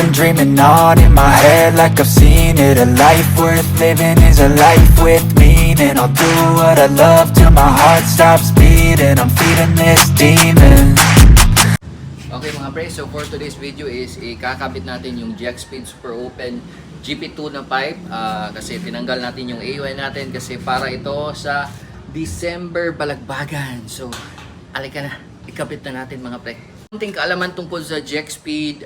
been dreaming on in my head like I've seen it. A life worth living is a life with meaning. I'll do what I love till my heart stops beating. I'm feeding this demon. Okay mga pre, so for today's video is ikakabit natin yung GXSpeed Super Open GP2 na pipe kasi tinanggal natin yung AUI natin kasi para ito sa December balagbagan. So, alika na, ikabit na natin mga pre. Konting kaalaman tungkol sa GXSpeed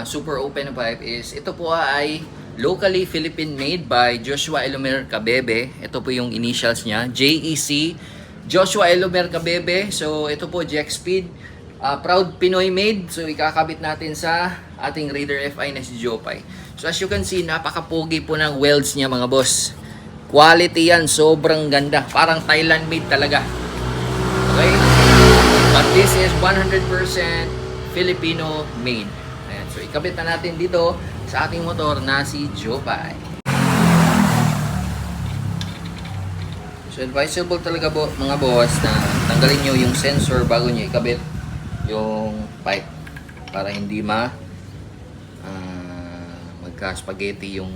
Super Open pipe is ito po ay locally Philippine made by Joshua Elomer Cabebe. Ito po yung initials niya, JEC, Joshua Elomer Cabebe. So, ito po GXSpeed. Proud Pinoy made. So ikakabit natin sa ating Raider FI na si Jopay. So as you can see, napaka-pogi po ng welds niya mga boss. Quality yan, sobrang ganda. Parang Thailand made talaga. Okay? But this is 100% Filipino made. Ayan. So ikabit na natin dito sa ating motor na si Jopay. So advisable talaga po mga boss na tanggalin nyo yung sensor bago nyo ikabit yung pipe para hindi magka-spaghetti yung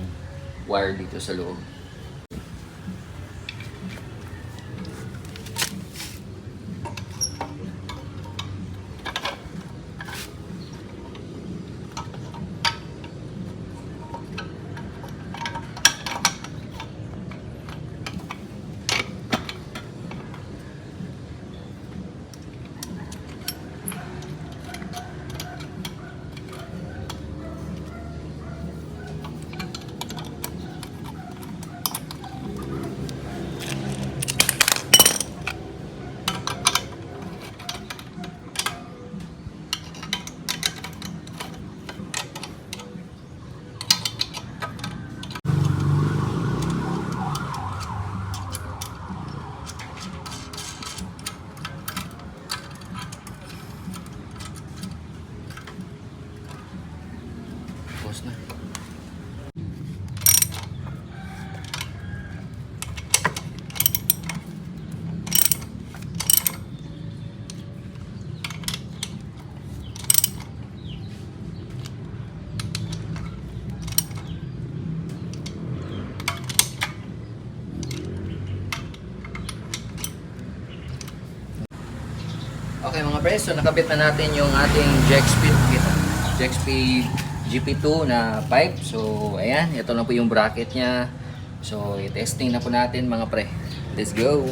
wire dito sa loob. Na. Okay mga pre, so nakabit na natin yung ating GXSpeed GP2 na pipe. So ayan, ito na po yung bracket niya. So i-testing na po natin mga pre. Let's go!